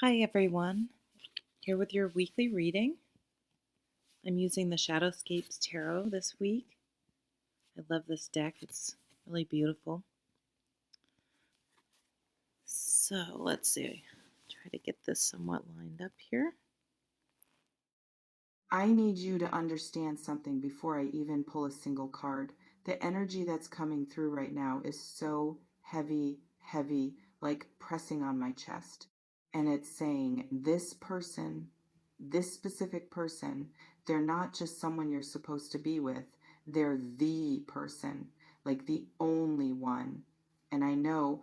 Hi everyone, here with your weekly reading. I'm using the Shadowscapes Tarot this week. I love this deck, it's really beautiful. So let's see, try to get this somewhat lined up here. I need you to understand something before I even pull a single card. The energy that's coming through right now is so heavy, heavy, like pressing on my chest. And it's saying, this person, this specific person, they're not just someone you're supposed to be with, they're the person, like the only one. And I know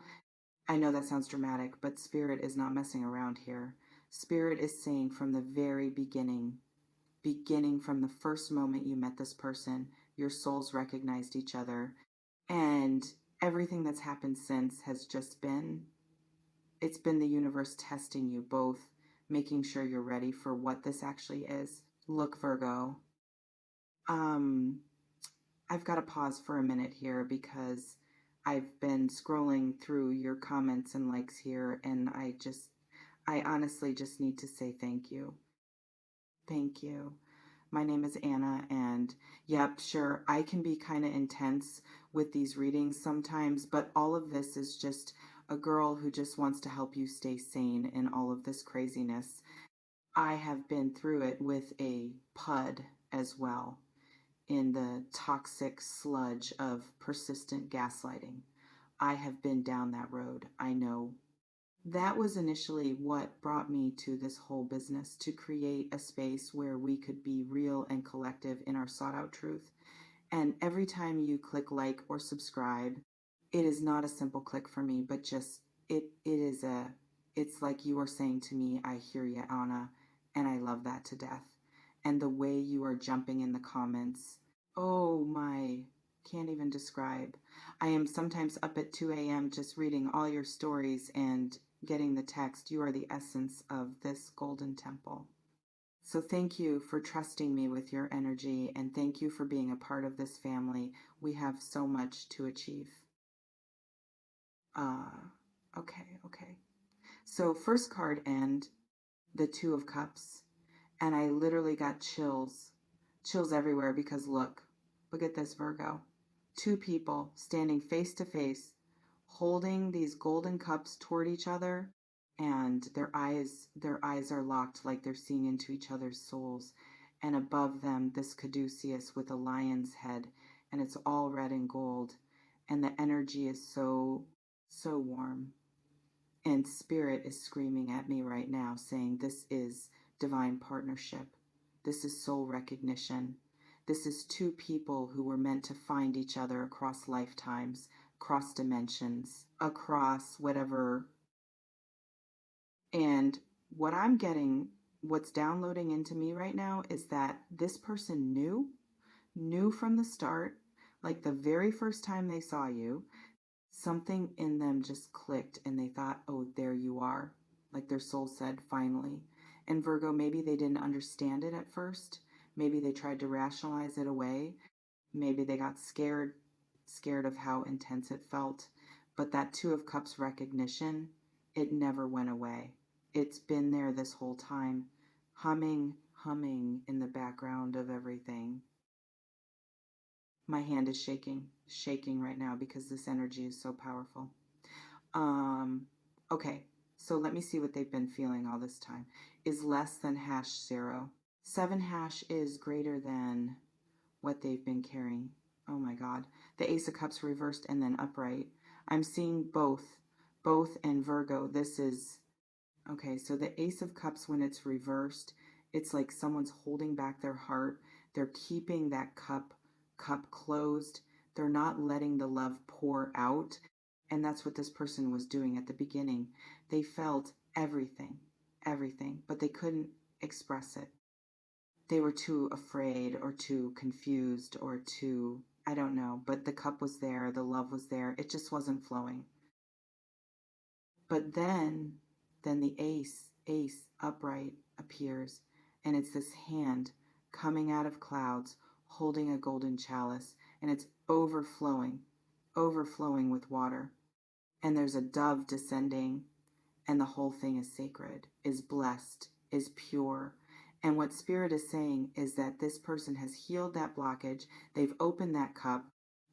that sounds dramatic, but Spirit is not messing around here. Spirit is saying from the very beginning from the first moment you met this person, your souls recognized each other. And everything that's happened since has just it's been the universe testing you both, making sure you're ready for what this actually is. Look, Virgo, um, I've got to pause for a minute here because I've been scrolling through your comments and likes here, and I honestly just need to say thank you. Thank you. My name is Anna, and yep, sure, I can be kind of intense with these readings sometimes, but all of this is just a girl who just wants to help you stay sane in all of this craziness. I have been through it with a PUD as well, in the toxic sludge of persistent gaslighting. I have been down that road. I know. That was initially what brought me to this whole business, to create a space where we could be real and collective in our sought out truth. And every time you click like or subscribe, it is not a simple click for me, but just it's like you are saying to me, I hear you, Anna, and I love that to death. And the way you are jumping in the comments, oh my, can't even describe. I am sometimes up at 2 a.m. just reading all your stories and getting the text. You are the essence of this golden temple. So thank you for trusting me with your energy, and thank you for being a part of this family. We have so much to achieve. Uh, okay. So first card end, the Two of Cups, and I literally got chills everywhere because look at this, Virgo. Two people standing face to face, holding these golden cups toward each other, and their eyes are locked like they're seeing into each other's souls. And above them, this caduceus with a lion's head, and it's all red and gold, and the energy is so warm. And spirit is screaming at me right now, saying this is divine partnership. This is soul recognition. This is two people who were meant to find each other across lifetimes, across dimensions, across whatever. And what I'm getting, what's downloading into me right now is that this person knew from the start, like the very first time they saw you, something in them just clicked and they thought, oh, there you are. Like their soul said, finally. And Virgo, maybe they didn't understand it at first. Maybe they tried to rationalize it away. Maybe they got scared of how intense it felt. But that Two of Cups recognition, it never went away. It's been there this whole time, humming in the background of everything. My hand is shaking right now because this energy is so powerful. Um, okay, so let me see what they've been feeling all this time. Is less than hash 0. 7 hash is greater than what they've been carrying. Oh my God. The Ace of Cups reversed and then upright. I'm seeing both in Virgo. This is, okay, so the Ace of Cups, when it's reversed, it's like someone's holding back their heart. They're keeping that cup closed. They're not letting the love pour out. And that's what this person was doing at the beginning. They felt everything, but they couldn't express it. They were too afraid or too confused or too, I don't know, but the cup was there, the love was there. It just wasn't flowing. But then the ace upright appears, and it's this hand coming out of clouds holding a golden chalice, and it's overflowing with water. And there's a dove descending, and the whole thing is sacred, is blessed, is pure. And what Spirit is saying is that this person has healed that blockage. They've opened that cup.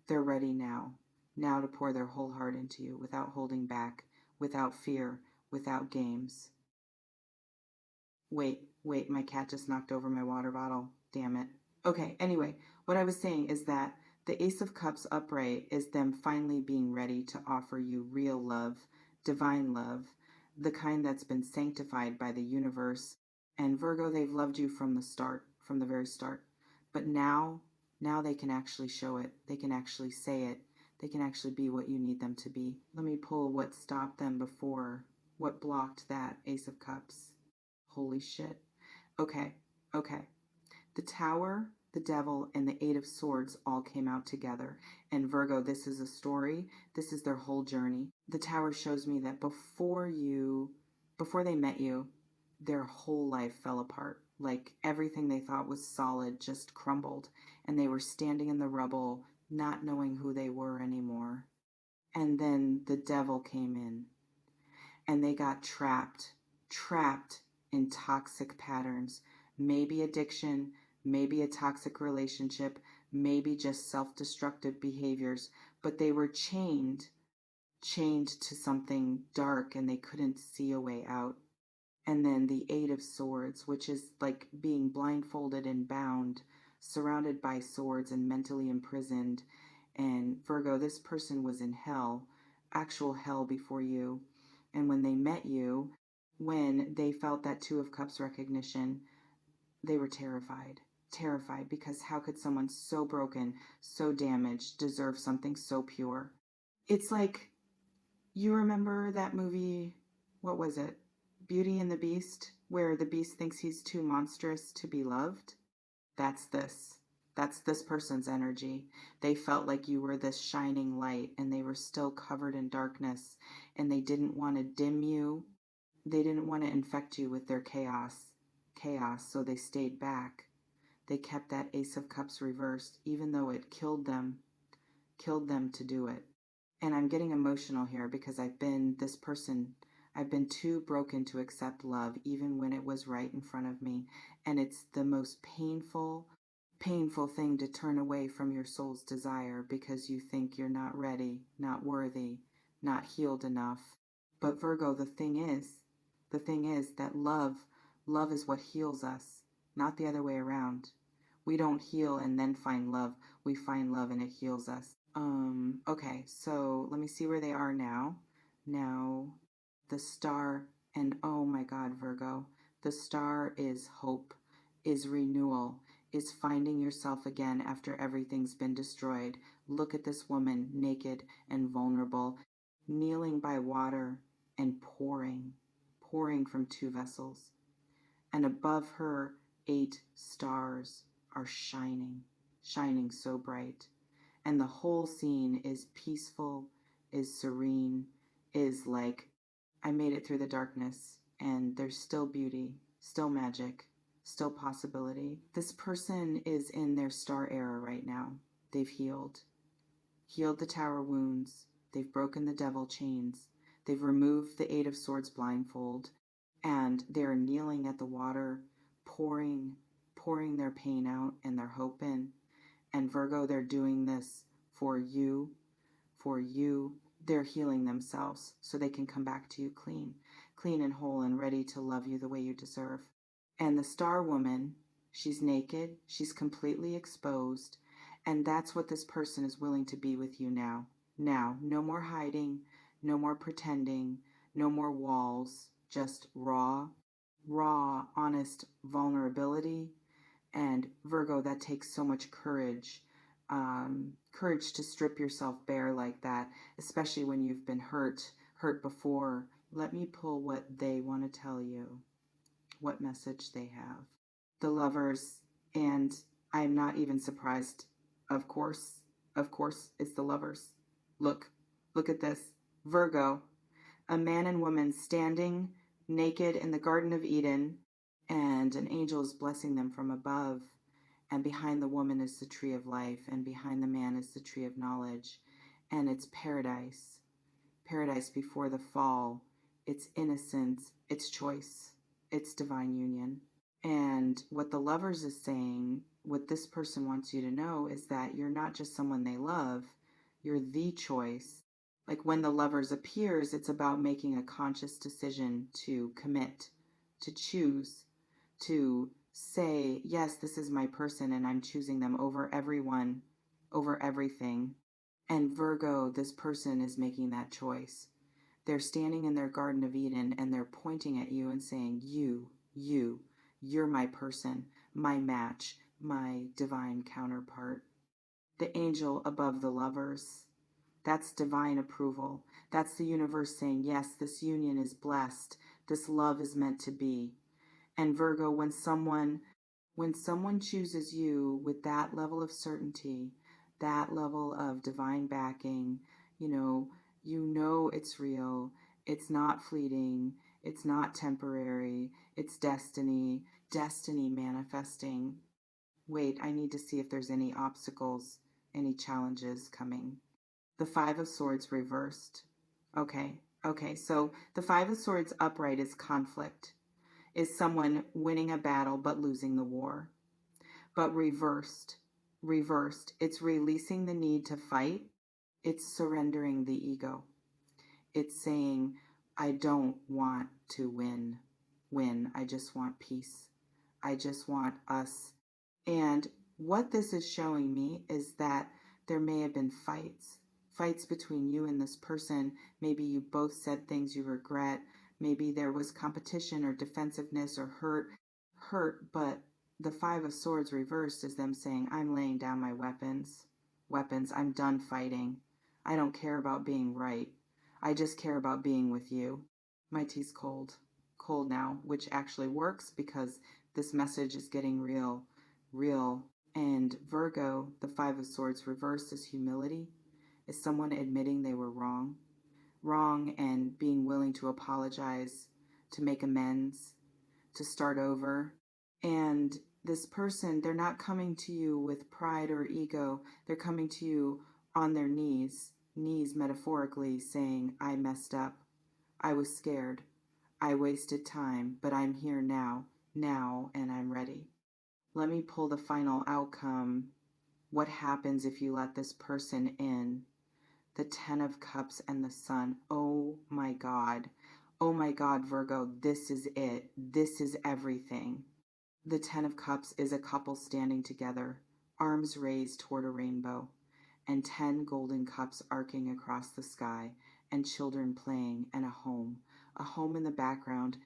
They're ready now to pour their whole heart into you without holding back, without fear, without games. Wait, my cat just knocked over my water bottle. Damn it. Okay, anyway, what I was saying is that the Ace of Cups upright is them finally being ready to offer you real love, divine love, the kind that's been sanctified by the universe. And Virgo, they've loved you from the start, from the very start. But now they can actually show it. They can actually say it. They can actually be what you need them to be. Let me pull what stopped them before, what blocked that Ace of Cups. Holy shit. Okay. The Tower, the Devil, and the Eight of Swords all came out together. And Virgo, this is a story. This is their whole journey. The Tower shows me that before they met you, their whole life fell apart. Like everything they thought was solid just crumbled. And they were standing in the rubble, not knowing who they were anymore. And then the Devil came in. And they got trapped in toxic patterns. Maybe addiction, maybe a toxic relationship, maybe just self-destructive behaviors, but they were chained to something dark and they couldn't see a way out. And then the Eight of Swords, which is like being blindfolded and bound, surrounded by swords and mentally imprisoned. And Virgo, this person was in hell, actual hell before you. And when they met you, when they felt that Two of Cups recognition, they were terrified because how could someone so broken, so damaged, deserve something so pure? It's like, you remember that movie, what was it? Beauty and the Beast, where the beast thinks he's too monstrous to be loved? That's this. That's this person's energy. They felt like you were this shining light and they were still covered in darkness and they didn't want to dim you. They didn't want to infect you with their chaos, so they stayed back. They kept that Ace of Cups reversed, even though it killed them to do it. And I'm getting emotional here because I've been too broken to accept love, even when it was right in front of me. And it's the most painful thing to turn away from your soul's desire because you think you're not ready, not worthy, not healed enough. But Virgo, the thing is that love is what heals us, not the other way around. We don't heal and then find love. We find love and it heals us. Okay, so let me see where they are now. Now, the star, and oh my God, Virgo, the star is hope, is renewal, is finding yourself again after everything's been destroyed. Look at this woman, naked and vulnerable, kneeling by water and pouring from two vessels. And above her, 8 stars are shining so bright. And the whole scene is peaceful, is serene, is like, I made it through the darkness, and there's still beauty, still magic, still possibility. This person is in their star era right now. They've healed the tower wounds. They've broken the devil chains. They've removed the Eight of Swords blindfold, and they're kneeling at the water, pouring their pain out and their hope in. And Virgo, they're doing this for you. They're healing themselves so they can come back to you clean and whole and ready to love you the way you deserve. And the star woman, she's naked, she's completely exposed, and that's what this person is willing to be with you now. Now, no more hiding, no more pretending, no more walls, just raw, honest vulnerability. And Virgo, that takes so much courage. Courage to strip yourself bare like that, especially when you've been hurt before. Let me pull what they want to tell you, what message they have. The Lovers, and I'm not even surprised. Of course, it's the Lovers. Look at this. Virgo, a man and woman standing naked in the Garden of Eden, and an angel is blessing them from above. And behind the woman is the tree of life, and behind the man is the tree of knowledge. And it's paradise before the fall it's innocence, it's choice, it's divine union. And what the Lovers is saying, what this person wants you to know, is that you're not just someone they love, you're the choice. Like when the Lovers appears, it's about making a conscious decision to commit, to choose, to say, yes, this is my person and I'm choosing them over everyone, over everything. And Virgo, this person is making that choice. They're standing in their Garden of Eden and they're pointing at you and saying, you're my person, my match, my divine counterpart. The angel above the Lovers. That's divine approval. That's the universe saying, yes, this union is blessed. This love is meant to be. And Virgo, when someone chooses you with that level of certainty, that level of divine backing, you know it's real, it's not fleeting, it's not temporary, it's destiny manifesting. Wait, I need to see if there's any obstacles, any challenges coming. The Five of Swords reversed. Okay, so the Five of Swords upright is conflict, is someone winning a battle but losing the war. But reversed, it's releasing the need to fight, it's surrendering the ego. It's saying, I don't want to win. I just want peace. I just want us. And what this is showing me is that there may have been fights between you and this person. Maybe you both said things you regret. Maybe there was competition or defensiveness or hurt, but the Five of Swords reversed is them saying, I'm laying down my weapons. I'm done fighting. I don't care about being right. I just care about being with you. My tea's cold now, which actually works because this message is getting real. And Virgo, the Five of Swords reversed is humility, is someone admitting they were wrong and being willing to apologize, to make amends, to start over. And this person, they're not coming to you with pride or ego. They're coming to you on their knees metaphorically, saying, I messed up. I was scared. I wasted time, but I'm here now, and I'm ready. Let me pull the final outcome. What happens if you let this person in? The Ten of Cups and the Sun. Oh my God. Oh my God, Virgo, this is it. This is everything. The Ten of Cups is a couple standing together, arms raised toward a rainbow, and 10 golden cups arcing across the sky, and children playing, and a home in the background,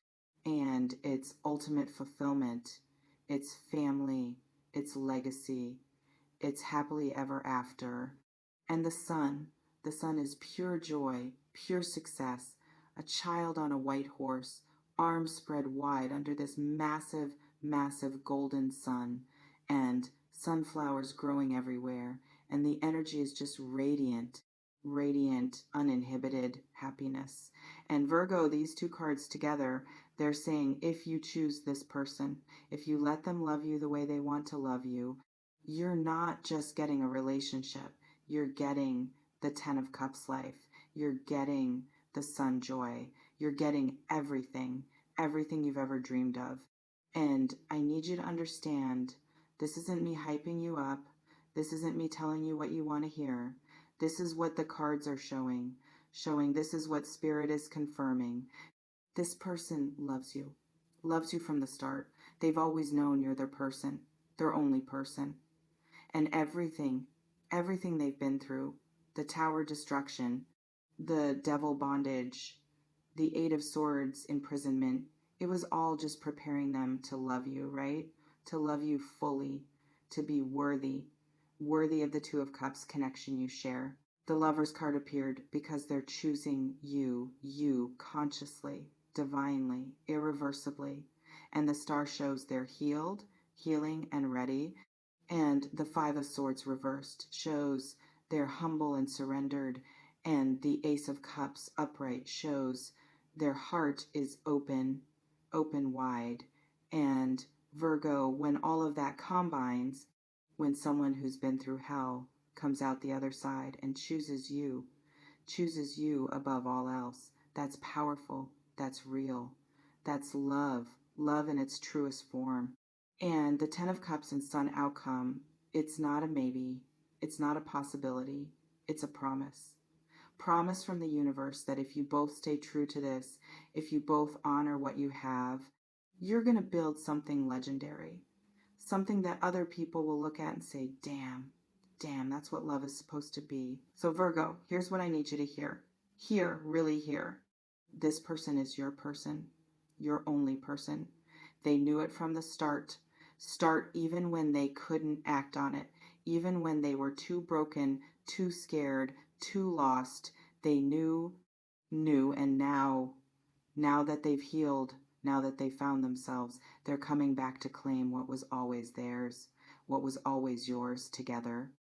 and its ultimate fulfillment, its family, its legacy, its happily ever after. And the sun is pure joy, pure success, a child on a white horse, arms spread wide under this massive golden sun, and sunflowers growing everywhere, and the energy is just radiant, uninhibited happiness. And Virgo, these two cards together, they're saying if you choose this person, if you let them love you the way they want to love you, you're not just getting a relationship, you're getting the Ten of Cups life, you're getting the sun joy, you're getting everything you've ever dreamed of. And I need you to understand, this isn't me hyping you up. This isn't me telling you what you want to hear. This is what the cards are showing this is what Spirit is confirming. This person loves you from the start. They've always known you're their person, their only person. And everything they've been through, the tower destruction, the devil bondage, the Eight of Swords imprisonment, it was all just preparing them to love you, right? To love you fully, to be worthy of the Two of Cups connection you share. The Lover's card appeared because they're choosing you consciously, divinely, irreversibly. And the star shows they're healing, and ready. And the Five of Swords reversed shows they're humble and surrendered. And the Ace of Cups upright shows their heart is open wide. And Virgo, when all of that combines, when someone who's been through hell comes out the other side and chooses you above all else, that's powerful. that's real. That's love, love in its truest form. And the Ten of Cups and Sun outcome, it's not a maybe, it's not a possibility, it's a promise. Promise from the universe that if you both stay true to this, if you both honor what you have, you're going to build something legendary. Something that other people will look at and say, damn, that's what love is supposed to be. So Virgo, here's what I need you to hear. Hear, really hear. This person is your person, your only person. They knew it from the start. Start even when they couldn't act on it, even when they were too broken, too scared, too lost. They knew, and now that they've healed, now that they found themselves, they're coming back to claim what was always theirs, what was always yours together.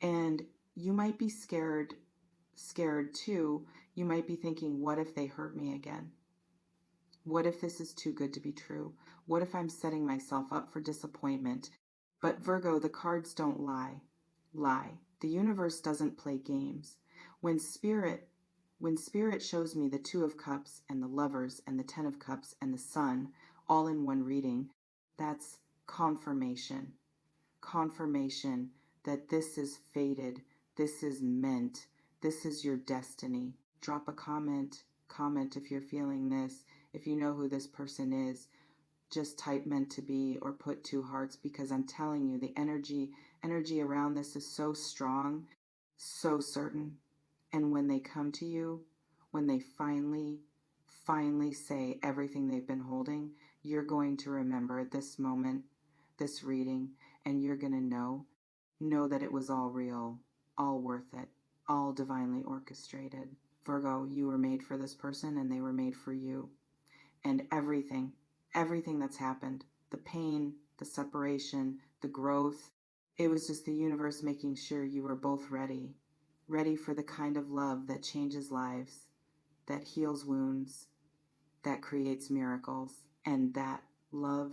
And you might be scared too. You might be thinking, what if they hurt me again? What if this is too good to be true? What if I'm setting myself up for disappointment? But Virgo, the cards don't lie. The universe doesn't play games. When spirit shows me the Two of Cups and the Lovers and the Ten of Cups and the Sun all in one reading, that's confirmation. Confirmation that this is fated, this is meant, this is your destiny. Drop a comment if you're feeling this. If you know who this person is, just type meant to be or put 2 hearts, because I'm telling you, the energy around this is so strong, so certain. And when they come to you, when they finally say everything they've been holding, you're going to remember this moment, this reading, and you're going to know that it was all real, all worth it, all divinely orchestrated. Virgo, you were made for this person and they were made for you. And everything that's happened, the pain, the separation, the growth, it was just the universe making sure you were both ready for the kind of love that changes lives, that heals wounds, that creates miracles. And that love